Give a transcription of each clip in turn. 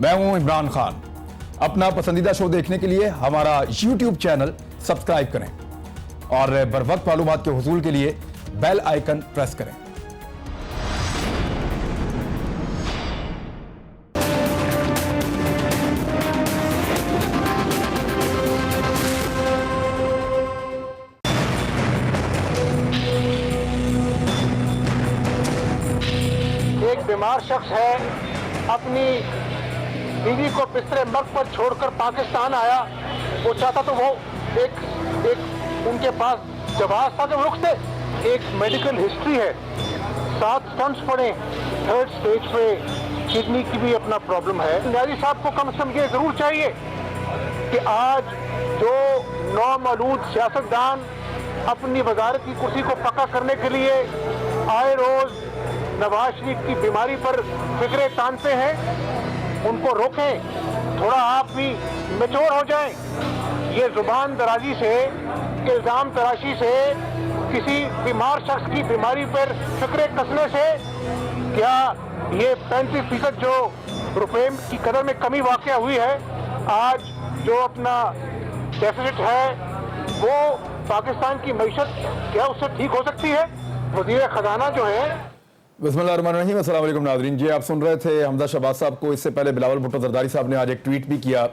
میں ہوں عمران خان. اپنا پسندیدہ شو دیکھنے کے لیے ہمارا یوٹیوب چینل سبسکرائب کریں اور بر وقت معلومات کے حصول کے لیے بیل آئیکن پریس کریں. ایک بیمار شخص ہے، اپنی بیوی کو بستر مرگ پر چھوڑ کر پاکستان آیا. وہ چاہتا تو وہ ایک ان کے پاس جواز تھا کہ وہ رک سے ایک میڈیکل ہسٹری ہے، 7 سٹنٹس پڑے، 3rd سٹیج پہ کڈنی کی بھی اپنا پرابلم ہے. نیازی صاحب کو کم سے کم یہ ضرور چاہیے کہ آج جو نومولود سیاستدان اپنی وزارت کی کرسی کو پکا کرنے کے لیے آئے روز نواز شریف کی بیماری پر فکرے تانتے ہیں، ان کو روکیں، تھوڑا آپ بھی میچور ہو جائیں. یہ زبان درازی سے، الزام تراشی سے، کسی بیمار شخص کی بیماری پر فکرے کسنے سے کیا یہ 35% جو روپے کی قدر میں کمی واقع ہوئی ہے، آج جو اپنا ڈیفیسٹ ہے وہ پاکستان کی معیشت کیا اس سے ٹھیک ہو سکتی ہے؟ وزیر خزانہ جو ہے. بسم اللہ الرحمن الرحیم. السلام علیکم ناظرین. جی آپ سن رہے تھے حمزہ شہباز صاحب کو. اس سے پہلے بلاول بھٹو زرداری صاحب نے آج ایک ٹویٹ بھی کیا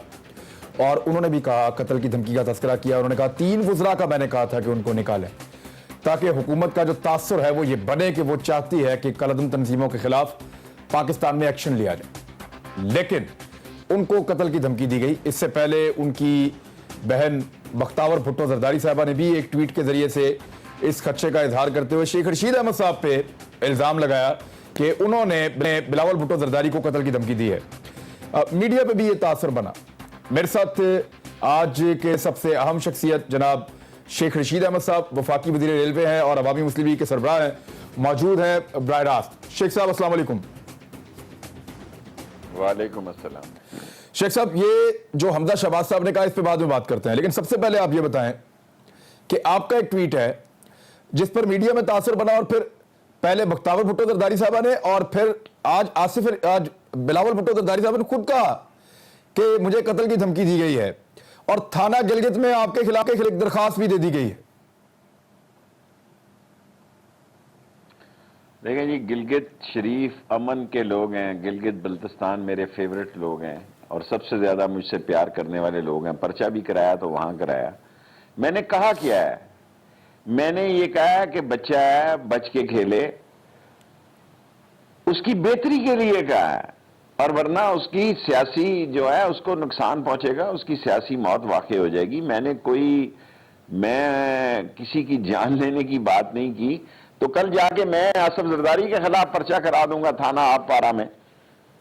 اور انہوں نے بھی کہا، قتل کی دھمکی کا تذکرہ کیا. انہوں نے کہا 3 وزراء کا میں نے کہا تھا کہ ان کو نکالیں تاکہ حکومت کا جو تاثر ہے وہ یہ بنے کہ وہ چاہتی ہے کہ کالعدم تنظیموں کے خلاف پاکستان میں ایکشن لیا جائے، لیکن ان کو قتل کی دھمکی دی گئی. اس سے پہلے ان کی بہن بختاور بھٹو زرداری صاحبہ نے بھی ایک ٹویٹ کے ذریعے سے اس خدشے کا اظہار کرتے ہوئے شیخ رشید احمد صاحب پہ الزام لگایا کہ انہوں نے بلاول بھٹو زرداری کو قتل کی دھمکی دی ہے. میڈیا پہ بھی یہ تاثر بنا. میرے ساتھ آج کے سب سے اہم شخصیت جناب شیخ رشید احمد صاحب، وفاقی وزیر ریلوے ہیں اور عوامی مسلم لیگ کے سربراہ ہیں، موجود ہیں براہ راست. شیخ صاحب السلام علیکم. وعلیکم السلام. شیخ صاحب، یہ جو حمزہ شہباز صاحب نے کہا اس پہ بعد میں بات کرتے ہیں، لیکن سب سے پہلے آپ یہ بتائیں کہ آپ کا ایک ٹویٹ ہے جس پر میڈیا میں تاثر بنا، اور پھر پہلے بختاور بھٹو زرداری صاحبہ نے اور پھر آج بلاول بھٹو زرداری صاحب نے خود کہا کہ مجھے قتل کی دھمکی دی گئی ہے اور تھانہ گلگت میں آپ کے خلاف ایک درخواست بھی دے دی گئی ہے. دیکھیں جی، گلگت شریف امن کے لوگ ہیں. گلگت بلتستان میرے فیورٹ لوگ ہیں اور سب سے زیادہ مجھ سے پیار کرنے والے لوگ ہیں. پرچہ بھی کرایا تو وہاں کرایا. میں نے کہا کیا ہے؟ میں نے یہ کہا کہ بچہ ہے، بچ کے کھیلے، اس کی بہتری کے لیے کہا ہے، اور ورنہ اس کی سیاسی جو ہے اس کو نقصان پہنچے گا، اس کی سیاسی موت واقع ہو جائے گی. میں کسی کی جان لینے کی بات نہیں کی. تو کل جا کے میں آصف زرداری کے خلاف پرچہ کرا دوں گا تھانہ آپ پارا میں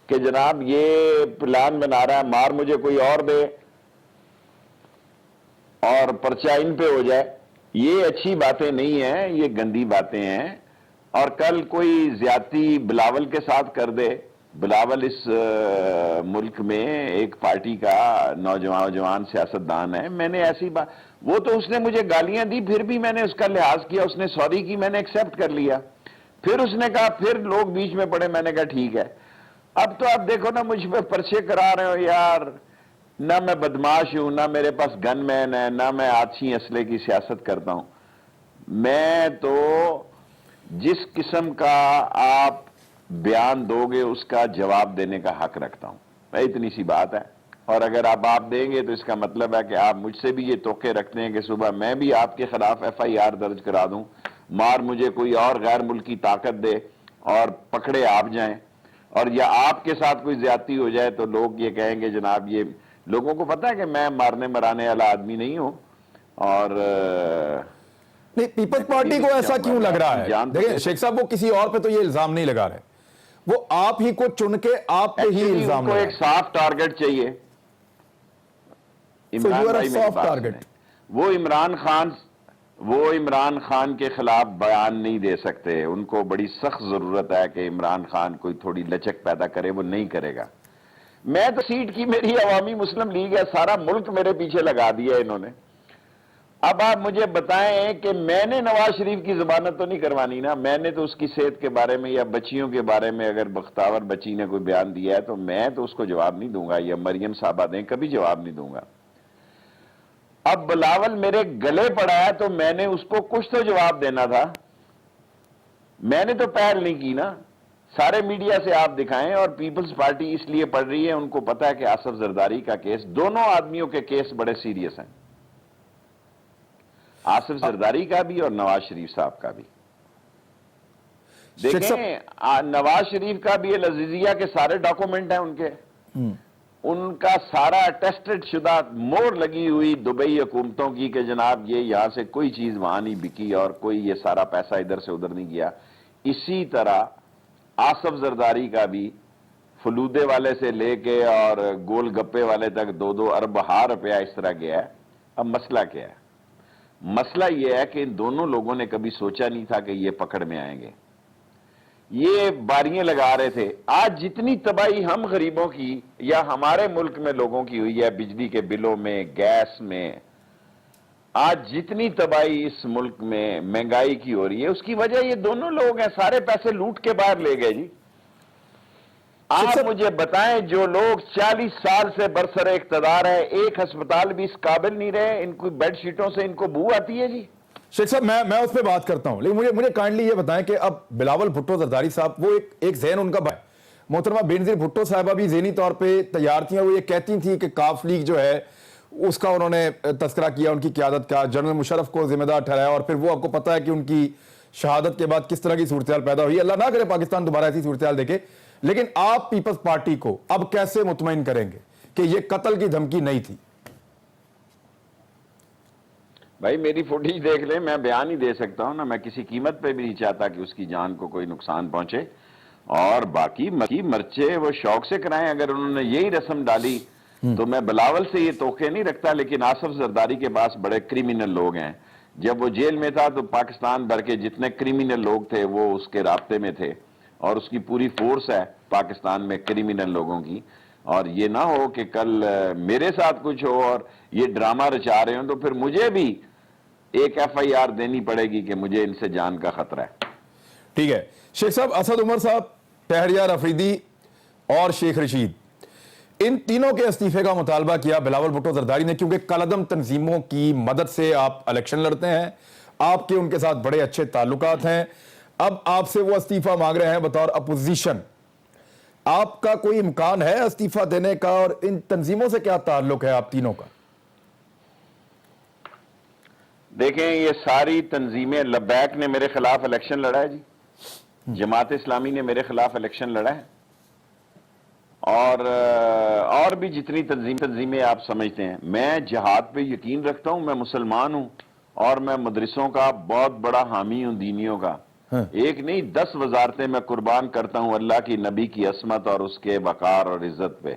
کہ جناب یہ پلان بنا رہا ہے، مار مجھے کوئی اور دے اور پرچہ ان پہ ہو جائے. یہ اچھی باتیں نہیں ہیں، یہ گندی باتیں ہیں. اور کل کوئی زیادتی بلاول کے ساتھ کر دے. بلاول اس ملک میں ایک پارٹی کا نوجوان سیاستدان ہے. میں نے ایسی بات، وہ تو اس نے مجھے گالیاں دی، پھر بھی میں نے اس کا لحاظ کیا. اس نے سوری کی، میں نے ایکسیپٹ کر لیا. پھر اس نے کہا، پھر لوگ بیچ میں پڑے، میں نے کہا ٹھیک ہے. اب تو آپ دیکھو نا، مجھ پہ پرچے کرا رہے ہو یار. نہ میں بدماش ہوں، نہ میرے پاس گن مین ہے، نہ میں آتشی اسلحے کی سیاست کرتا ہوں. میں تو جس قسم کا آپ بیان دو گے اس کا جواب دینے کا حق رکھتا ہوں. اتنی سی بات ہے. اور اگر آپ دیں گے تو اس کا مطلب ہے کہ آپ مجھ سے بھی یہ توقع رکھتے ہیں کہ صبح میں بھی آپ کے خلاف FIR درج کرا دوں، مار مجھے کوئی اور غیر ملکی طاقت دے اور پکڑے آپ جائیں، اور یا آپ کے ساتھ کوئی زیادتی ہو جائے تو لوگ یہ کہیں گے جناب، یہ لوگوں کو پتہ ہے کہ میں مارنے مرانے والا آدمی نہیں ہوں. اور نہیں، پیپلز پارٹی کو ایسا کیوں لگ رہا ہے؟ دیکھیں شیخ صاحب، وہ کسی اور پہ تو یہ الزام نہیں لگا رہے، وہ آپ ہی کو چن کے آپ پہ ہی الزام لگا رہے. ایک صاف ٹارگٹ چاہیے. وہ عمران خان کے خلاف بیان نہیں دے سکتے. ان کو بڑی سخت ضرورت ہے کہ عمران خان کوئی تھوڑی لچک پیدا کرے. وہ نہیں کرے گا. میں تو سیٹ کی، میری عوامی مسلم لیگ ہے، سارا ملک میرے پیچھے لگا دیا انہوں نے. اب آپ مجھے بتائیں کہ میں نے نواز شریف کی ضمانت تو نہیں کروانی نا، میں نے تو اس کی صحت کے بارے میں یا بچیوں کے بارے میں اگر بختاور بچی نے کوئی بیان دیا ہے تو میں تو اس کو جواب نہیں دوں گا، یا مریم صاحبہ دیں، کبھی جواب نہیں دوں گا۔ اب بلاول میرے گلے پڑا ہے تو میں نے اس کو کچھ تو جواب دینا تھا، میں نے تو پہل نہیں کی نا۔ سارے میڈیا سے آپ دکھائیں، اور پیپلز پارٹی اس لیے پڑھ رہی ہے، ان کو پتا ہے کہ آصف زرداری کا کیس، دونوں آدمیوں کے کیس بڑے سیریس ہیں، آصف زرداری کا بھی اور نواز شریف صاحب کا بھی۔ دیکھیں نواز شریف کا بھی العزیزیہ کے سارے ڈاکومنٹ ہیں ان کے، ان کا سارا ٹیسٹڈ شدہ مور لگی ہوئی دبئی حکومتوں کی کہ جناب یہ یہاں سے کوئی چیز وہاں نہیں بکی اور کوئی یہ سارا پیسہ ادھر سے ادھر نہیں گیا۔ اسی طرح آصف زرداری کا بھی فلودے والے سے لے کے اور گول گپے والے تک 2-2 ارب روپیہ اس طرح گیا ہے۔ اب مسئلہ کیا ہے؟ مسئلہ یہ ہے کہ ان دونوں لوگوں نے کبھی سوچا نہیں تھا کہ یہ پکڑ میں آئیں گے، یہ باریاں لگا رہے تھے۔ آج جتنی تباہی ہم غریبوں کی یا ہمارے ملک میں لوگوں کی ہوئی ہے، بجلی کے بلوں میں، گیس میں، آج جتنی تباہی اس ملک میں مہنگائی کی ہو رہی ہے، اس کی وجہ یہ دونوں لوگ ہیں، سارے پیسے لوٹ کے باہر لے گئے جی۔ آپ مجھے بتائیں جو لوگ 40 سال سے برسر اقتدار ہے، ایک ہسپتال بھی اس قابل نہیں رہے، ان کو بیڈ شیٹوں سے ان کو بو آتی ہے جی۔ شیخ صاحب میں اس پہ بات کرتا ہوں، لیکن مجھے کائنڈلی یہ بتائیں کہ اب بلاول بھٹو زرداری صاحب، وہ ایک ذہن ان کا محترمہ بینظیر بھٹو صاحبہ بھی ذہنی طور پہ تیار تھیں، اور وہ یہ کہتی تھیں کہ کاف لیگ جو ہے اس کا انہوں نے تذکرہ کیا، ان کی قیادت کا، جنرل مشرف کو ذمہ دار ٹھہرایا، اور پھر وہ آپ کو پتہ ہے کہ ان کی شہادت کے بعد کس طرح کی صورتحال پیدا ہوئی۔ اللہ نہ کرے پاکستان دوبارہ ایسی صورتحال دیکھے، لیکن آپ پیپلز پارٹی کو اب کیسے مطمئن کریں گے کہ یہ قتل کی دھمکی نہیں تھی؟ بھائی میری فوٹیج دیکھ لیں، میں بیان ہی دے سکتا ہوں نا، میں کسی قیمت پہ بھی نہیں چاہتا کہ اس کی جان کو کوئی نقصان پہنچے، اور باقی مرچے وہ شوق سے کرائیں، اگر انہوں نے یہی رسم ڈالی تو میں بلاول سے یہ توقع نہیں رکھتا، لیکن آصف زرداری کے پاس بڑے کریمنل لوگ ہیں، جب وہ جیل میں تھا تو پاکستان بھر کے جتنے کریمنل لوگ تھے وہ اس کے رابطے میں تھے، اور اس کی پوری فورس ہے پاکستان میں کریمنل لوگوں کی، اور یہ نہ ہو کہ کل میرے ساتھ کچھ ہو اور یہ ڈرامہ رچا رہے ہوں تو پھر مجھے بھی ایک ایف آئی آر دینی پڑے گی کہ مجھے ان سے جان کا خطرہ ہے۔ ٹھیک ہے شیخ صاحب، اسد عمر صاحب، شہریار افریدی اور شیخ رشید، ان تینوں کے استعفے کا مطالبہ کیا بلاول بھٹو زرداری نے، کیونکہ کالعدم تنظیموں کی مدد سے آپ الیکشن لڑتے ہیں، آپ کے ان کے ساتھ بڑے اچھے تعلقات ہیں، اب آپ سے وہ استعفیٰ مانگ رہے ہیں بطور اپوزیشن، آپ کا کوئی امکان ہے استعفیٰ دینے کا، اور ان تنظیموں سے کیا تعلق ہے آپ تینوں کا؟ دیکھیں یہ ساری تنظیمیں، لبیک نے میرے خلاف الیکشن لڑا ہے جی، جماعت اسلامی نے میرے خلاف الیکشن لڑا ہے، اور بھی جتنی تنظیمیں آپ سمجھتے ہیں۔ میں جہاد پہ یقین رکھتا ہوں، میں مسلمان ہوں، اور میں مدرسوں کا بہت بڑا حامی ہوں، دینیوں کا، ایک نہیں 10 وزارتیں میں قربان کرتا ہوں اللہ کی نبی کی عصمت اور اس کے وقار اور عزت پہ۔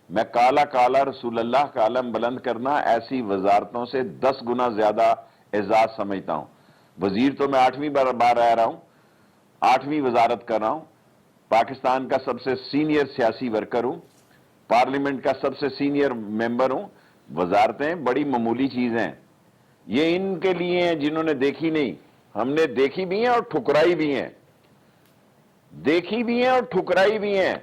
میں کالا کالا رسول اللہ کا علم بلند کرنا ایسی وزارتوں سے 10 گنا زیادہ اعزاز سمجھتا ہوں۔ وزیر تو میں 8ویں بار رہ رہا ہوں، 8ویں وزارت کر رہا ہوں، پاکستان کا سب سے سینئر سیاسی ورکر ہوں، پارلیمنٹ کا سب سے سینئر ممبر ہوں۔ وزارتیں بڑی معمولی چیز ہیں، یہ ان کے لیے ہیں جنہوں نے دیکھی نہیں، ہم نے دیکھی بھی ہیں اور ٹھکرائی بھی ہیں، دیکھی بھی ہیں اور ٹھکرائی بھی ہیں۔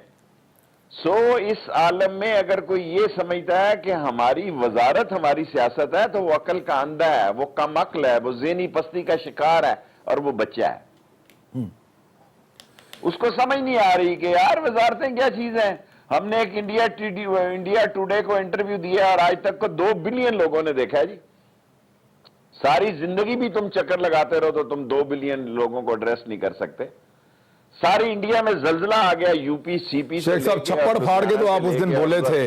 اس عالم میں اگر کوئی یہ سمجھتا ہے کہ ہماری وزارت ہماری سیاست ہے تو وہ عقل کا اندھا ہے، وہ کم عقل ہے، وہ ذہنی پستی کا شکار ہے، اور وہ بچہ ہے۔ اس کو سمجھ نہیں آ رہی کہ یار وزارتیں کیا چیز ہیں۔ ہم نے ایک انڈیا ٹوڈے کو انٹرویو دیا اور آج تک کو 2 بلین لوگوں نے دیکھا ہے جی۔ ساری زندگی بھی تم چکر لگاتے رہو تو تم 2 بلین لوگوں کو ایڈریس نہیں کر سکتے۔ ساری انڈیا میں زلزلہ آ گیا، یو پی سی پی سے۔ شیخ صاحب چھپڑ پھاڑ کے تو آپ اس دن بولے تھے،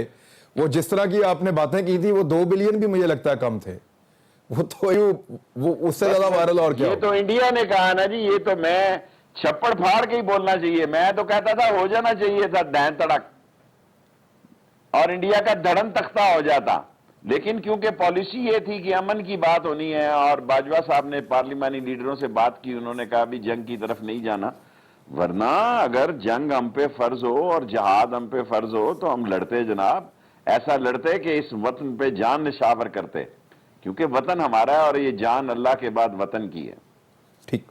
وہ جس طرح کی آپ نے باتیں کی تھی وہ 2 بلین بھی مجھے لگتا ہے کم تھے، وہ تو اس سے زیادہ وائرل اور کیا؟ یہ تو انڈیا نے کہا نا جی، یہ تو میں چھپڑ پھاڑ کے ہی بولنا چاہیے، میں تو کہتا تھا ہو جانا چاہیے تھا ڈین تڑک، اور انڈیا کا دھڑن تختہ ہو جاتا، لیکن کیونکہ پالیسی یہ تھی کہ امن کی بات ہونی ہے، اور باجوہ صاحب نے پارلیمانی لیڈروں سے بات کی، انہوں نے کہا بھی جنگ کی طرف نہیں جانا، ورنہ اگر جنگ ہم پہ فرض ہو اور جہاد ہم پہ فرض ہو تو ہم لڑتے جناب، ایسا لڑتے کہ اس وطن پہ جان نشاور کرتے، کیونکہ وطن ہمارا ہے اور یہ جان اللہ کے بعد وطن کی ہے. ٹھیک.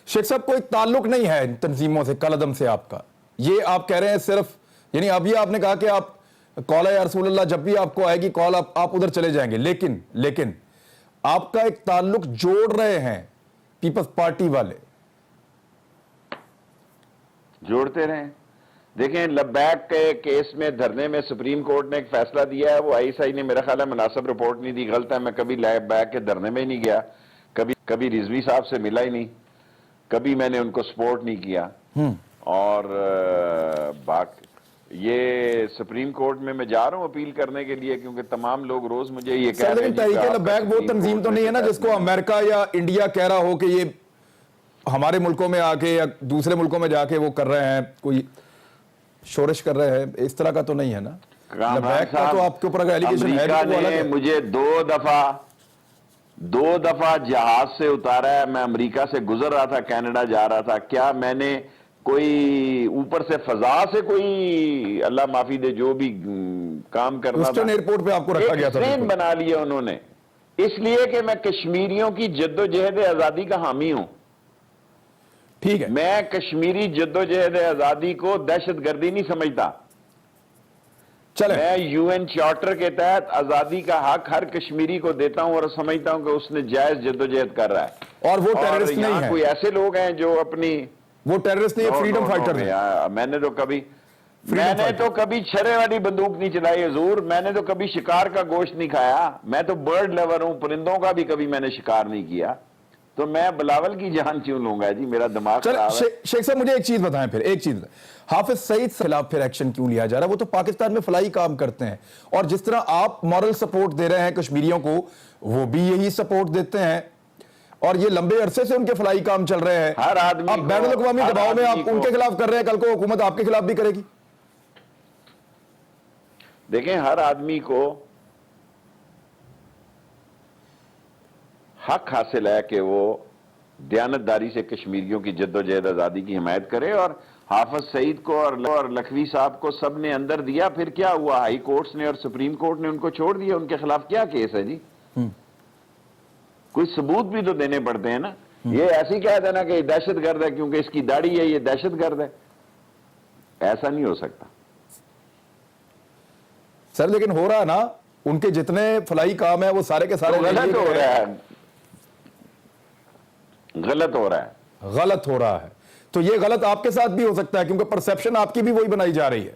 شیخ صاحب کوئی تعلق نہیں ہے ان تنظیموں سے کل عدم سے آپ کا, یہ آپ کہہ رہے ہیں صرف, یعنی ابھی آپ نے کہا کہ آپ کال ہے یا رسول اللہ جب بھی آپ کو آئے گی کال آپ ادھر چلے جائیں گے, لیکن آپ کا ایک تعلق جوڑ رہے ہیں پیپلز پارٹی والے. جوڑتے رہیں. دیکھیں لبیک کے کیس میں دھرنے میں سپریم کورٹ نے ایک فیصلہ دیا ہے, وہ آئی ایس آئی نے میرا خیال ہے مناسب رپورٹ نہیں دی, غلط ہے, میں کبھی لبیک کے دھرنے میں ہی نہیں گیا, کبھی رضوی صاحب سے ملا ہی نہیں, کبھی میں نے ان کو سپورٹ نہیں کیا, اور یہ سپریم کورٹ میں جا رہا ہوں اپیل کرنے کے لیے, کیونکہ تمام لوگ روز مجھے یہ کہہ رہے ہیں. تحریک لبیک وہ تنظیم تو نہیں ہے نا جس کو امریکہ یا انڈیا کہہ رہا ہو کہ یہ ہمارے ملکوں میں آ کے یا دوسرے ملکوں میں جا کے وہ کر رہے ہیں, کوئی شورش کر رہے ہیں, اس طرح کا تو نہیں ہے نا. لبیک کا تو آپ کے اوپر اگر ایلیگیشن ہے امریکہ نے مجھے دو دفعہ جہاز سے اتارا ہے, میں امریکہ سے گزر رہا تھا, کینیڈا جا رہا تھا, کیا میں نے کوئی اوپر سے فضا سے کوئی اللہ معافی دے جو بھی کام کرنا تھا, ایئرپورٹ پہ آپ کو رکھا گیا تھا, ٹرین بنا لیا انہوں نے, اس لیے کہ میں کشمیریوں کی جد و جہد آزادی کا حامی ہوں. ٹھیک ہے, میں کشمیری جد و جہد آزادی کو دہشت گردی نہیں سمجھتا. چلے میں یو این چارٹر کے تحت آزادی کا حق ہر کشمیری کو دیتا ہوں اور سمجھتا ہوں کہ اس نے جائز جد و جہد کر رہا ہے. اور وہ ٹیررسٹ نہیں یہاں ہے, کوئی ایسے لوگ ہیں جو اپنی, وہ ٹیررسٹ نہیں ہے, فریڈم فائٹر ہیں. میں نے تو کبھی چھرے والی بندوق نہیں چلائی حضور, میں نے تو کبھی شکار کا گوشت نہیں کھایا, میں تو برڈ لیور ہوں, پرندوں کا بھی کبھی میں نے شکار نہیں کیا, تو میں بلاول کی جان کیوں لوں گا جی, میرا دماغ خراب ہے. شیخ صاحب مجھے ایک چیز بتائیں پھر, ایک چیز, حافظ سعید سے خلاف پھر ایکشن کیوں لیا جا رہا ہے؟ وہ تو پاکستان میں فلاحی کام کرتے ہیں, اور جس طرح آپ مورل سپورٹ دے رہے ہیں کشمیریوں کو, وہ بھی یہی سپورٹ دیتے ہیں, اور یہ لمبے عرصے سے ان کے فلاحی کام چل رہے ہیں. ہر آدمی آپ بین الاقوامی دباؤ میں آپ ان کے خلاف کر رہے ہیں, کل کو حکومت آپ کے خلاف بھی کرے گی. دیکھیں ہر آدمی کو حق حاصل ہے کہ وہ دیانتداری سے کشمیریوں کی جد و جہد آزادی کی حمایت کرے, اور حافظ سعید کو اور لکھوی صاحب کو سب نے اندر دیا, پھر کیا ہوا, ہائی کورٹس نے اور سپریم کورٹ نے ان کو چھوڑ دیا, ان کے خلاف کیا کیس ہے جی؟ کوئی ثبوت بھی تو دینے پڑتے ہیں نا. یہ ایسی کہہ دینا کہ یہ دہشت گرد ہے کیونکہ اس کی داڑھی ہے, یہ دہشت گرد ہے, ایسا نہیں ہو سکتا سر. لیکن ہو رہا نا, ان کے جتنے فلاحی کام ہیں وہ سارے کے سارے غلط ہو رہا ہے, غلط ہو رہا ہے. تو یہ غلط آپ کے ساتھ بھی ہو سکتا ہے, کیونکہ پرسیپشن آپ کی بھی وہی بنائی جا رہی ہے.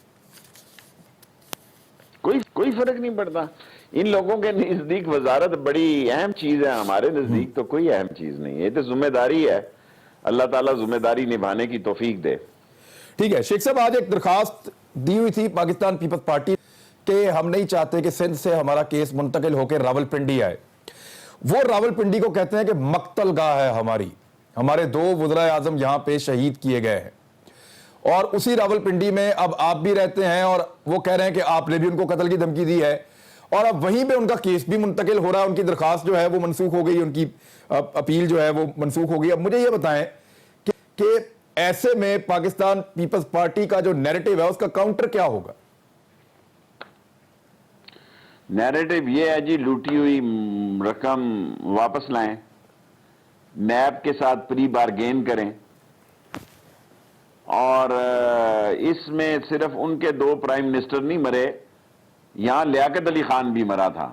کوئی فرق نہیں پڑتا. ان لوگوں کے نزدیک وزارت بڑی اہم چیز ہے, ہمارے نزدیک تو کوئی اہم چیز نہیں ہے. یہ تو ذمہ داری ہے, اللہ تعالیٰ ذمہ داری نبھانے کی توفیق دے. ٹھیک ہے شیخ صاحب, آج ایک درخواست دی ہوئی تھی پاکستان پیپلز پارٹی کہ ہم نہیں چاہتے کہ سندھ سے ہمارا کیس منتقل ہو کے راولپنڈی آئے. وہ راولپنڈی کو کہتے ہیں کہ مقتل گاہ ہے ہماری, ہمارے 2 وزرائے اعظم یہاں پہ شہید کیے گئے ہیں, اور اسی راولپنڈی میں اب آپ بھی رہتے ہیں, اور وہ کہہ رہے ہیں کہ آپ نے بھی ان کو قتل کی دھمکی دی ہے, اور اب وہیں پہ ان کا کیس بھی منتقل ہو رہا ہے. ان کی درخواست جو ہے وہ منسوخ ہو گئی, ان کی اپیل جو ہے وہ منسوخ ہو گئی. اب مجھے یہ بتائیں کہ ایسے میں پاکستان پیپلز پارٹی کا جو نیریٹو ہے اس کا کاؤنٹر کیا ہوگا؟ نیریٹو یہ ہے جی, لوٹی ہوئی رقم واپس لائیں, نیب کے ساتھ پری بارگین کریں, اور اس میں صرف ان کے 2 پرائم منسٹر نہیں مرے, یہاں لیاقت علی خان بھی مرا تھا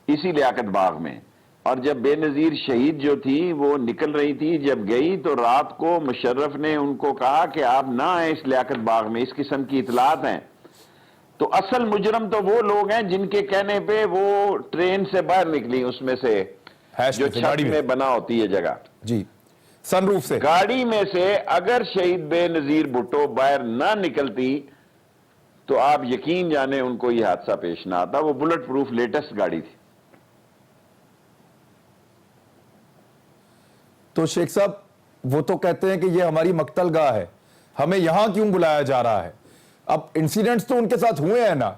اسی لیاقت باغ میں, اور جب بے نظیر شہید جو تھی وہ نکل رہی تھی, جب گئی تو رات کو مشرف نے ان کو کہا کہ آپ نہ آئیں اس لیاقت باغ میں, اس قسم کی اطلاعات ہیں. تو اصل مجرم تو وہ لوگ ہیں جن کے کہنے پہ وہ ٹرین سے باہر نکلی, اس میں سے جو چھت میں بنا ہوتی ہے جگہ, جی سن روف سے, گاڑی میں سے. اگر شہید بے نظیر بھٹو باہر نہ نکلتی تو آپ یقین جانے ان کو یہ حادثہ پیش نہ آتا. وہ بلٹ پروف لیٹسٹ گاڑی تھی. تو شیخ صاحب وہ تو کہتے ہیں کہ یہ ہماری مقتل گاہ ہے, ہمیں یہاں کیوں بلایا جا رہا ہے؟ اب انسیڈنٹس تو ان کے ساتھ ہوئے ہیں نا,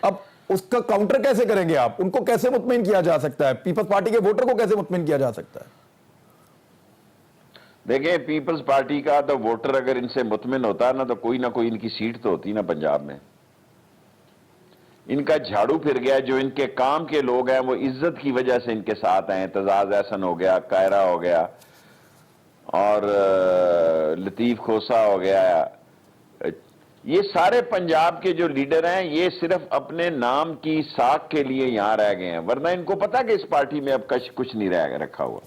اب اس کا کاؤنٹر کیسے کریں گے آپ؟ ان کو کیسے مطمئن کیا جا سکتا ہے؟ پیپلز پارٹی کے ووٹر کو کیسے مطمئن کیا جا سکتا ہے؟ دیکھیں پیپلز پارٹی کا تو ووٹر اگر ان سے مطمئن ہوتا نا تو کوئی نہ کوئی ان کی سیٹ تو ہوتی نا پنجاب میں. ان کا جھاڑو پھر گیا. جو ان کے کام کے لوگ ہیں وہ عزت کی وجہ سے ان کے ساتھ ہیں. اعتزاز احسن ہو گیا, قاہرہ ہو گیا, اور لطیف کھوسا ہو گیا. یہ سارے پنجاب کے جو لیڈر ہیں یہ صرف اپنے نام کی ساکھ کے لیے یہاں رہ گئے ہیں, ورنہ ان کو پتا کہ اس پارٹی میں اب کچھ نہیں رکھا ہوا.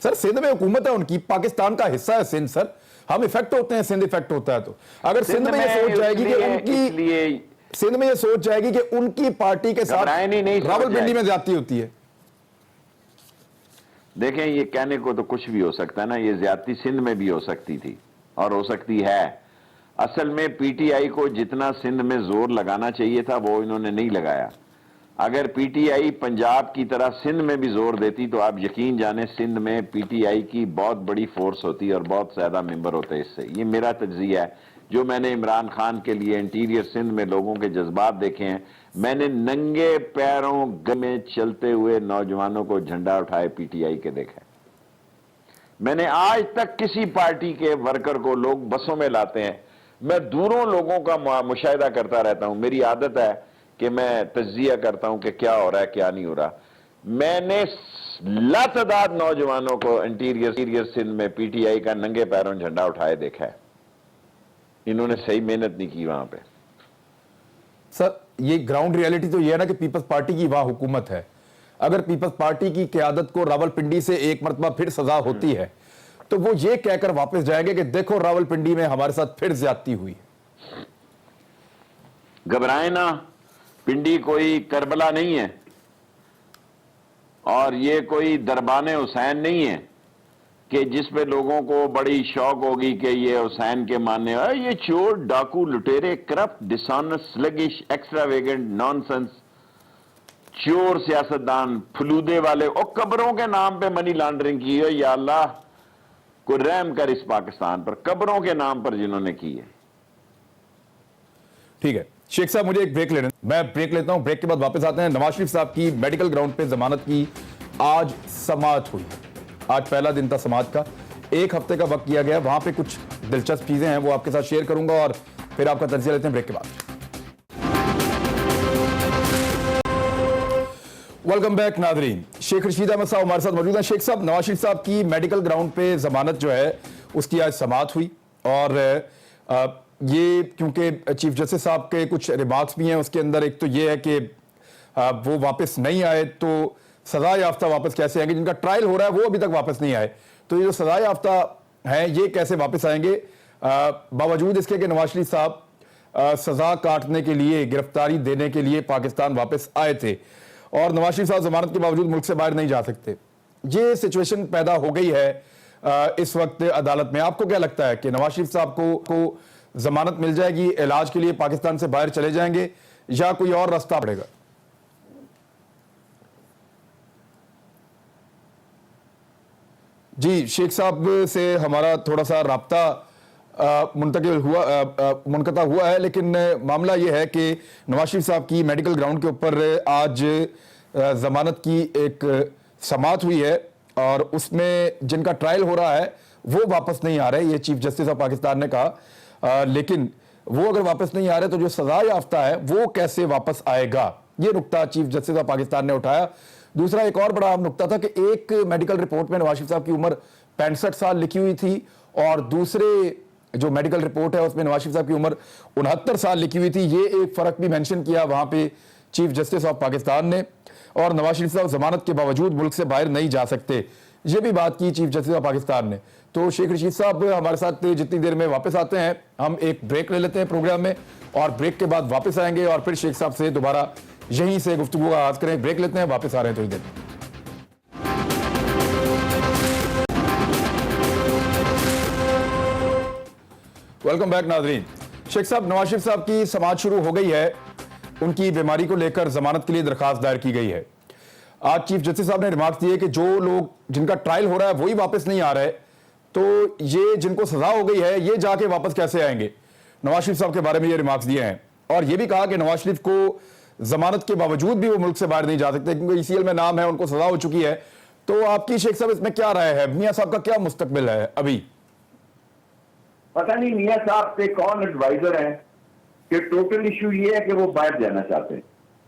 سر سندھ میں حکومت ہے ان کی, پاکستان کا حصہ ہے سندھ. سر ہم افیکٹ ہوتے ہیں, سندھ افیکٹ ہوتا ہے. تو اگر سندھ میں یہ سوچ جائے گی کہ ان کی سندھ میں یہ سوچ جائے گی کہ ان کی پارٹی کے ساتھ راولپنڈی میں زیادتی ہوتی ہے. دیکھیں یہ کہنے کو تو کچھ بھی ہو سکتا ہے نا, یہ زیادتی سندھ میں بھی ہو سکتی تھی اور ہو سکتی ہے. اصل میں پی ٹی آئی کو جتنا سندھ میں زور لگانا چاہیے تھا وہ انہوں نے نہیں لگایا. اگر پی ٹی آئی پنجاب کی طرح سندھ میں بھی زور دیتی تو آپ یقین جانیں سندھ میں پی ٹی آئی کی بہت بڑی فورس ہوتی اور بہت زیادہ ممبر ہوتے اس سے. یہ میرا تجزیہ ہے. جو میں نے عمران خان کے لیے انٹیریئر سندھ میں لوگوں کے جذبات دیکھے ہیں, میں نے ننگے پیروں میں چلتے ہوئے نوجوانوں کو جھنڈا اٹھائے پی ٹی آئی کے دیکھا. میں نے آج تک کسی پارٹی کے ورکر کو لوگ بسوں میں لاتے ہیں, میں دوروں لوگوں کا مشاہدہ کرتا رہتا ہوں. میری عادت ہے کہ میں تجزیہ کرتا ہوں کہ کیا ہو رہا ہے کیا نہیں ہو رہا. میں نے لاتعداد نوجوانوں کو انٹیریئر سندھ میں پی ٹی آئی کا ننگے پیروں جھنڈا اٹھائے دیکھا ہے. انہوں نے صحیح محنت نہیں کی وہاں پہ. سر یہ گراؤنڈ ریالٹی تو یہ ہے نا کہ پیپلز پارٹی کی وہاں حکومت ہے. اگر پیپلز پارٹی کی قیادت کو راولپنڈی سے ایک مرتبہ پھر سزا ہوتی ہے تو وہ یہ کہہ کر واپس جائیں گے کہ دیکھو راولپنڈی میں ہمارے ساتھ پھر زیادتی ہوئی. گھبرائیں نہ, پنڈی کوئی کربلا نہیں ہے اور یہ کوئی دربان حسین نہیں ہے کہ جس پہ لوگوں کو بڑی شوق ہوگی کہ یہ حسین کے ماننے والے. یہ چور, ڈاکو, لٹیرے, کرپٹ, ڈسانس, سلگش, ایکسٹراویگنٹ, نانسنس, چور سیاستدان, پھلودے والے, اور قبروں کے نام پہ منی لانڈرنگ کی ہے. یا اللہ کو رحم کر اس پاکستان پر, قبروں کے نام پر جنہوں نے کی ہے. ٹھیک ہے شیخ صاحب, مجھے ایک بریک لینا, میں بریک لیتا ہوں. بریک کے بعد واپس آتے ہیں. نواز شریف صاحب کی میڈیکل گراؤنڈ پہ ضمانت کی آج سماعت ہوئی. آج پہلا دن تھا سماعت کا, 1 ہفتے کا وقت کیا گیا. وہاں پہ کچھ دلچسپ چیزیں ہیں وہ آپ کے ساتھ شیئر کروں گا اور پھر آپ کا تجزیہ لیتے ہیں بریک کے بعد. ویلکم بیک ناظرین. شیخ رشید احمد صاحب ہمارے ساتھ موجود ہیں. شیخ صاحب, نواز شریف صاحب کی میڈیکل گراؤنڈ پہ ضمانت جو ہے اس کی آج سماعت ہوئی, اور یہ کیونکہ چیف جسٹس صاحب کے کچھ ریمارکس بھی ہیں اس کے اندر. ایک تو یہ ہے کہ وہ واپس نہیں آئے تو سزا یافتہ واپس کیسے آئیں گے, جن کا ٹرائل ہو رہا ہے وہ ابھی تک واپس نہیں آئے, تو یہ جو سزا یافتہ ہیں یہ کیسے واپس آئیں گے, باوجود اس کے کہ نواز شریف صاحب سزا کاٹنے کے لیے, گرفتاری دینے کے لیے پاکستان واپس آئے تھے, اور نواز شریف صاحب ضمانت کے باوجود ملک سے باہر نہیں جا سکتے. یہ سچویشن پیدا ہو گئی ہے اس وقت عدالت میں. آپ کو کیا لگتا ہے کہ نواز شریف صاحب کو ضمانت مل جائے گی, علاج کے لیے پاکستان سے باہر چلے جائیں گے, یا کوئی اور راستہ پڑے گا؟ جی شیخ صاحب سے ہمارا تھوڑا سا رابطہ منقطع ہوا ہے, لیکن معاملہ یہ ہے کہ نواز شریف صاحب کی میڈیکل گراؤنڈ کے اوپر آج ضمانت کی ایک سماعت ہوئی ہے, اور اس میں جن کا ٹرائل ہو رہا ہے وہ واپس نہیں آ رہے, یہ چیف جسٹس آف پاکستان نے کہا. لیکن وہ اگر واپس نہیں آ رہے تو جو سزا یافتہ ہے وہ کیسے واپس آئے گا, یہ نقطہ چیف جسٹس آف پاکستان نے اٹھایا. دوسرا ایک اور بڑا اہم نقطہ تھا کہ ایک میڈیکل رپورٹ میں نواز شریف صاحب کی عمر 65 سال لکھی ہوئی تھی, اور دوسرے جو میڈیکل رپورٹ ہے اس میں نواز شریف صاحب کی عمر 69 سال لکھی ہوئی تھی. یہ ایک فرق بھی مینشن کیا وہاں پہ چیف جسٹس آف پاکستان نے, اور نواز شریف صاحب ضمانت کے باوجود ملک سے باہر نہیں جا سکتے, یہ بھی بات کی چیف جسٹس آف پاکستان نے. تو شیخ رشید صاحب ہمارے ساتھ جتنی دیر میں واپس آتے ہیں, ہم ایک بریک لے لیتے ہیں پروگرام میں, اور بریک کے بعد واپس آئیں گے اور پھر شیخ صاحب سے دوبارہ یہیں سے گفتگو کا آغاز کریں. بریک لیتے ہیں, واپس آ رہے ہیں تھوڑی دیر میں. ویلکم بیک ناظرین. شیخ صاحب, نواز شریف صاحب کی سماعت شروع ہو گئی ہے. ان کی بیماری کو لے کر ضمانت کے لیے درخواست دائر کی گئی ہے. آج چیف جسٹس صاحب نے ریمارکس دیے کہ جو لوگ جن کا ٹرائل ہو رہا ہے وہی واپس نہیں آ رہے, تو یہ جن کو سزا ہو گئی ہے یہ جا کے واپس کیسے آئیں گے. نواز شریف صاحب کے بارے میں یہ ریمارکس دیے ہیں, اور یہ بھی کہا کہ نواز شریف کو ضمانت کے باوجود بھی وہ ملک سے باہر نہیں جا سکتے کیونکہ ای سی ایل میں نام ہے, ان کو سزا ہو چکی ہے. تو آپ کی شیخ صاحب اس میں کیا رائے ہے, میاں صاحب کا کیا مستقبل ہے ابھی؟ پتہ نہیں میاں صاحب سے کون ایڈوائزر ہیں کہ ٹوٹل ایشو یہ ہے کہ وہ باہر جانا چاہتے ہیں.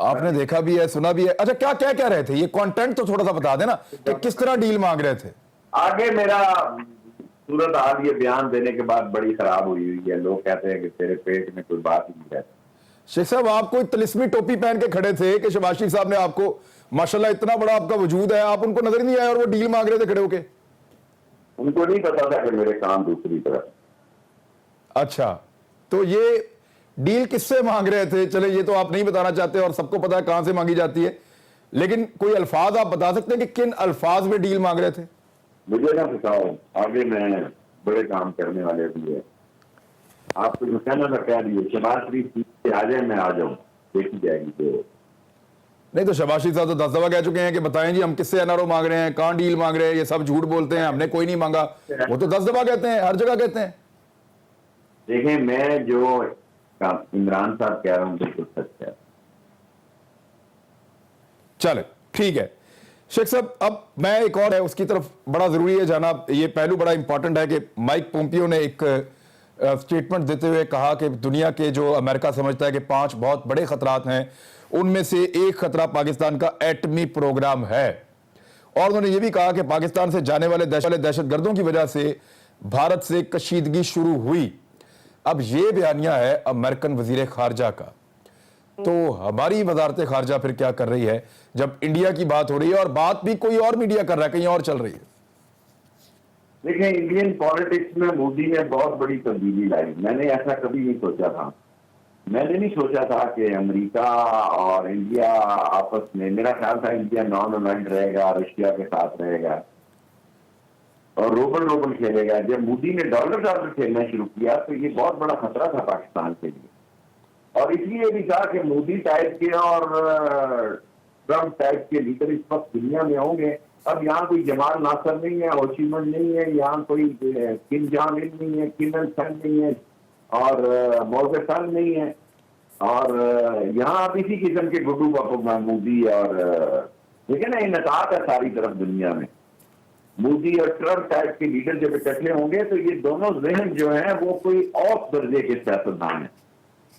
آپ نے دیکھا بھی ہے, سنا بھی ہے. اچھا کیا کیا کہہ رہے تھے, یہ کانٹینٹ تو تھوڑا سا بتا دینا کہ کس طرح ڈیل مانگ رہے تھے. آگے میرا صورت حال یہ بیان دینے کے بعد بڑی خراب ہوئی ہے. لوگ کہتے ہیں کہ تیرے پیٹ میں کوئی بات ہی نہیں رہتی. شیخ صاحب آپ کوئی طلسمی ٹوپی پہن کے کھڑے تھے کہ شہباز شریف صاحب نے آپ کو, ماشاءاللہ اتنا بڑا آپ کا وجود ہے, آپ ان کو نظر نہیں آئے اور وہ ڈیل مانگ رہے تھے کھڑے ہو کے. ان کو نہیں پتا تھا کہ میرے کام دوسری طرف. اچھا تو یہ ڈیل کس سے مانگ رہے تھے؟ چلے یہ تو آپ نہیں بتانا چاہتے اور سب کو پتا ہے کہاں سے مانگی جاتی ہے, لیکن کوئی الفاظ آپ بتا سکتے ہیں کہ کن الفاظ میں ڈیل مانگ رہے تھے؟ مجھے نہ بتاؤ, آگے میں بڑے کام کرنے والے بھی ہے. آپ کو جو کہنا تھا کہہ دیے. شہباز شریف سے آ جائیں, میں آ جاؤں, دیکھی جائے گی. تو نہیں تو شہباز شریف صاحب تو 10 دفعہ کہہ چکے ہیں کہ بتائیں جی ہم کس سے این آر او مانگ رہے ہیں, کہاں ڈیل مانگ رہے ہیں, یہ سب جھوٹ بولتے ہیں, ہم نے کوئی نہیں مانگا. وہ تو 10 دفعہ کہتے ہیں, ہر جگہ کہتے ہیں. دیکھیں, میں جو عمران صاحب کہہ رہا ہوں بالکل سچ ہے. چلے ٹھیک ہے شیخ صاحب, اب میں ایک اور ہے اس کی طرف بڑا ضروری ہے جانا. یہ پہلو بڑا امپورٹنٹ ہے کہ مائک پومپیو نے ایک سٹیٹمنٹ دیتے ہوئے کہا کہ دنیا کے جو امریکہ سمجھتا ہے کہ 5 بہت بڑے خطرات ہیں, ان میں سے ایک خطرہ پاکستان کا ایٹمی پروگرام ہے. اور انہوں نے یہ بھی کہا کہ پاکستان سے جانے والے دہشت گردوں کی وجہ سے بھارت سے کشیدگی شروع ہوئی. اب یہ بیانیہ ہے امریکن وزیر خارجہ کا, تو ہماری وزارت خارجہ پھر کیا کر رہی ہے جب انڈیا کی بات ہو رہی ہے اور بات بھی کوئی اور میڈیا کر رہا ہے, کہیں اور چل رہی ہے. دیکھیں, انڈین پالیٹکس میں مودی نے بہت بڑی تبدیلی لائی. میں نے ایسا کبھی نہیں سوچا تھا. میں نے نہیں سوچا تھا کہ امریکہ اور انڈیا آپس میں, میرا خیال تھا انڈیا نان الائنڈ رہے گا, رشیا کے ساتھ رہے گا اور روبل کھیلے گا. جب مودی نے ڈالر کھیلنا شروع کیا تو یہ بہت بڑا خطرہ تھا پاکستان کے لیے. اور اس لیے بھی کہا کہ مودی ٹائپ کے اور ٹرمپ ٹائپ کے لیڈر اس وقت دنیا میں ہوں گے. اب یہاں کوئی جمال ناصر نہیں ہے, ہوچیمن نہیں ہے, یہاں کوئی کم جان ان نہیں ہے, کم ال سن نہیں ہے, اور موزن نہیں ہے, اور یہاں اب اسی قسم کے گڈو بپو مودی اور ٹھیک ہے نا, انعطاف ہے ساری طرف دنیا میں. مودی اور ٹرمپ ٹائپ کے لیڈر جب اکٹھے ہوں گے تو یہ دونوں ذہن جو ہیں وہ کوئی اور درجے کے سیاستدان ہیں,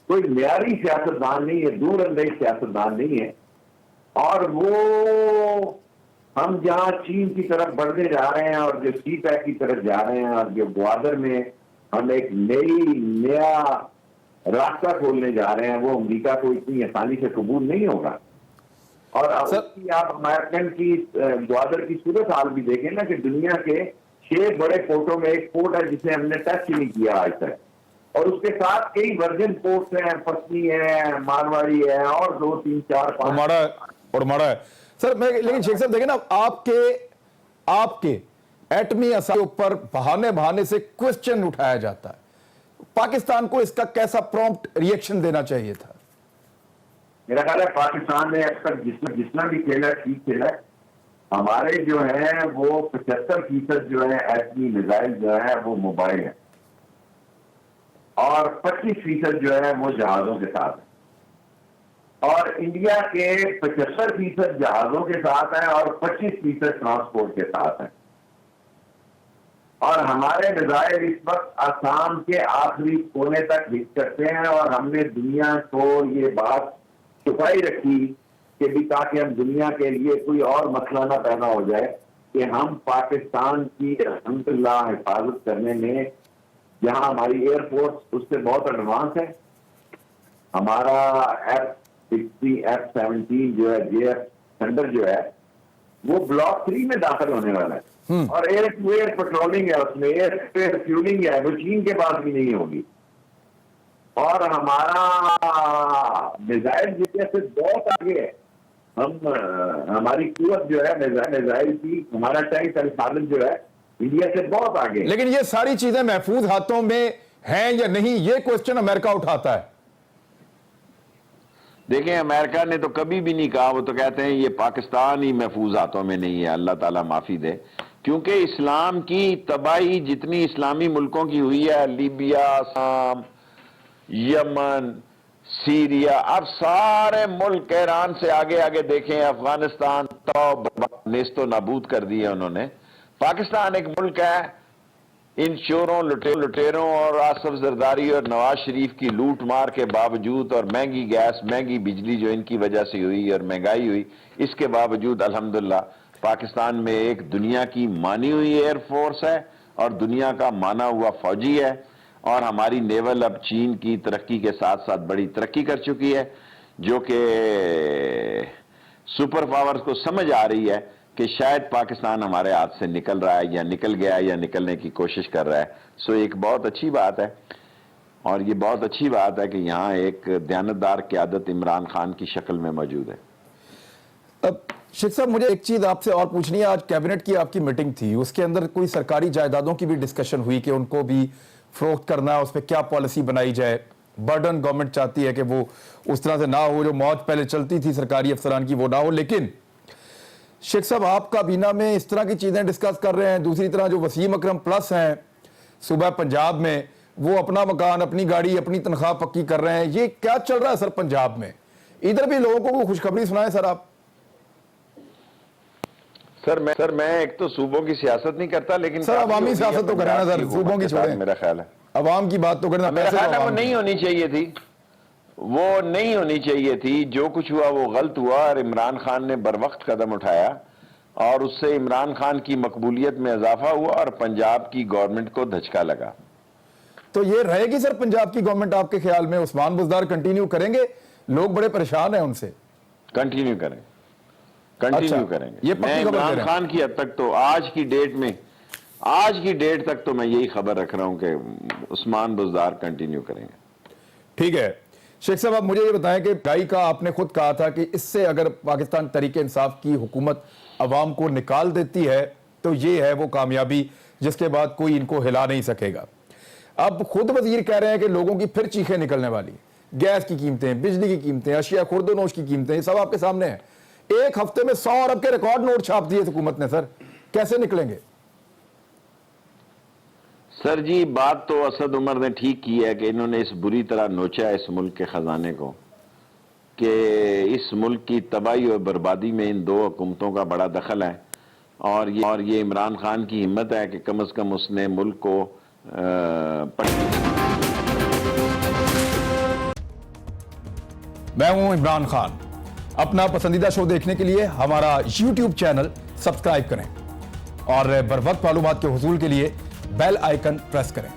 کوئی معیاری سیاستدان نہیں ہے, دور اندیش سیاستدان نہیں ہے. اور وہ ہم جہاں چین کی طرف بڑھنے جا رہے ہیں اور جو سی پیک کی طرف جا رہے ہیں, اور جو گوادر میں ہم ایک نیا راستہ کھولنے جا رہے ہیں, وہ امریکہ کو اتنی آسانی سے قبول نہیں ہوگا. اور آپ امریکن کی گوادر کی صورت حال بھی دیکھیں نا کہ دنیا کے 6 بڑے پورٹوں میں ایک پورٹ ہے جسے ہم نے ٹچ نہیں کیا آج تک, اور اس کے ساتھ کئی ورجن پورٹس ہیں, پتنی ہے, مارواڑی ہے, اور 2 3 4 5 ماڑا ہے. سر لیکن شیخ صاحب دیکھیں نا, آپ کے ایٹمی اسلحے کے اوپر بہانے سے کوسچن اٹھایا جاتا ہے. پاکستان کو اس کا کیسا پرومپٹ ری ایکشن دینا چاہیے تھا؟ میرا خیال ہے پاکستان نے اب تک جتنا بھی کھیلا ٹھیک کھیلا. ہمارے جو ہیں وہ 75% جو ہے ایٹمی میزائل جو ہے وہ موبائل ہے, اور 25% جو ہے وہ جہازوں کے ساتھ ہے. اور انڈیا کے 75% جہازوں کے ساتھ ہیں اور 25% ٹرانسپورٹ کے ساتھ ہیں. اور ہمارے میزائل اس وقت آسام کے آخری کونے تک ہٹ کرتے ہیں, اور ہم نے دنیا کو یہ بات چھپائی رکھی کہ بھی تاکہ ہم دنیا کے لیے کوئی اور مسئلہ نہ پیدا ہو جائے کہ ہم پاکستان کی الحمدللہ حفاظت کرنے میں, جہاں ہماری ایئر فورس اس سے بہت ایڈوانس ہے. ہمارا F-60 F-17 جو ہے JF سینڈر جو ہے وہ بلاک 3 میں داخل ہونے والا ہے, اور ایئر ٹو ایئر پیٹرولنگ ہے, اس میں ایئر ٹو ایئر فیولنگ ہے, وہ چین کے پاس بھی نہیں ہوگی. اور ہمارا میزائل جتنے سے بہت آگے ہے. ہماری قوت جو ہے میزائل کی, ہمارا ٹینک الفاظ جو ہے انڈیا سے بہت آگے. لیکن یہ ساری چیزیں محفوظ ہاتھوں میں ہیں یا نہیں, یہ کوسچن امریکہ اٹھاتا ہے. دیکھیں, امریکہ نے تو کبھی بھی نہیں کہا, وہ تو کہتے ہیں یہ پاکستان ہی محفوظ ہاتھوں میں نہیں ہے, اللہ تعالیٰ معافی دے. کیونکہ اسلام کی تباہی جتنی اسلامی ملکوں کی ہوئی ہے, لیبیا, شام, یمن, سیریا, اب سارے ملک ایران سے آگے دیکھیں, افغانستان تو نیست و نابود کر دی ہے انہوں نے. پاکستان ایک ملک ہے ان چوروں لٹیروں اور آصف زرداری اور نواز شریف کی لوٹ مار کے باوجود اور مہنگی گیس مہنگی بجلی جو ان کی وجہ سے ہوئی اور مہنگائی ہوئی، اس کے باوجود الحمدللہ پاکستان میں ایک دنیا کی مانی ہوئی ایئر فورس ہے اور دنیا کا مانا ہوا فوجی ہے، اور ہماری نیول اب چین کی ترقی کے ساتھ ساتھ بڑی ترقی کر چکی ہے، جو کہ سپر پاورز کو سمجھ آ رہی ہے کہ شاید پاکستان ہمارے ہاتھ سے نکل رہا ہے یا نکل گیا ہے یا نکلنے کی کوشش کر رہا ہے. سو ایک بہت اچھی بات ہے، اور یہ بہت اچھی بات ہے کہ یہاں ایک دیانتدار قیادت عمران خان کی شکل میں موجود ہے. اب شیخ صاحب مجھے ایک چیز آپ سے اور پوچھنی ہے. آج کیبنٹ کی آپ کی میٹنگ تھی، اس کے اندر کوئی سرکاری جائیدادوں کی بھی ڈسکشن ہوئی کہ ان کو بھی فروخت کرنا ہے، اس پہ کیا پالیسی بنائی جائے؟ برڈن گورنمنٹ چاہتی ہے کہ وہ اس طرح سے نہ ہو، جو موج پہلے چلتی تھی سرکاری افسران کی وہ نہ ہو. لیکن شیخ صاحب آپ کابینہ میں اس طرح کی چیزیں ڈسکس کر رہے ہیں. دوسری طرح جو وسیم اکرم پلس ہیں صوبہ پنجاب میں، وہ اپنا مکان، اپنی گاڑی، اپنی تنخواہ پکی کر رہے ہیں. یہ کیا چل رہا ہے سر پنجاب میں؟ ادھر بھی لوگوں کو خوشخبری سنائیں سر آپ. سر میں ایک تو صوبوں کی سیاست نہیں کرتا، لیکن سر عوامی سیاست تو کرنا سر، صوبوں کی چھوڑیں. میرا خیال ہے عوام کی بات تو کرنا. میرا خیال ہے وہ نہیں ہونی چاہیے تھی، وہ نہیں ہونی چاہیے تھی. جو کچھ ہوا وہ غلط ہوا، اور عمران خان نے بر وقت قدم اٹھایا اور اس سے عمران خان کی مقبولیت میں اضافہ ہوا اور پنجاب کی گورنمنٹ کو دھچکا لگا. تو یہ رہے گی سر پنجاب کی گورنمنٹ آپ کے خیال میں؟ عثمان بزدار کنٹینیو کریں گے؟ لوگ بڑے پریشان ہیں ان سے. کنٹینیو کریں گے. یہ میں پکی خبر عمران کریں. خان کی حد تک تو آج کی ڈیٹ تک تو میں یہی خبر رکھ رہا ہوں کہ عثمان بزدار کنٹینیو کریں گے. ٹھیک ہے شیخ صاحب، آپ مجھے یہ بتائیں کہ گائی کا آپ نے خود کہا تھا کہ اس سے اگر پاکستان تحریک انصاف کی حکومت عوام کو نکال دیتی ہے تو یہ ہے وہ کامیابی جس کے بعد کوئی ان کو ہلا نہیں سکے گا. اب خود وزیر کہہ رہے ہیں کہ لوگوں کی پھر چیخیں نکلنے والی. گیس کی قیمتیں، بجلی کی قیمتیں، اشیاء خورد و نوش کی قیمتیں، یہ سب آپ کے سامنے ہیں. ایک ہفتے میں 100 ارب کے ریکارڈ نوٹ چھاپ دیے حکومت نے. سر کیسے نکلیں گے؟ سر جی بات تو اسد عمر نے ٹھیک کی ہے کہ انہوں نے اس بری طرح نوچا اس ملک کے خزانے کو کہ اس ملک کی تباہی اور بربادی میں ان دو حکومتوں کا بڑا دخل ہے. اور یہ عمران خان کی ہمت ہے کہ کم از کم اس نے ملک کو میں ہوں عمران خان. اپنا پسندیدہ شو دیکھنے کے لیے ہمارا YouTube چینل سبسکرائب کریں اور بر وقت معلومات کے حصول کے لیے بیل آئیکن پریس کریں.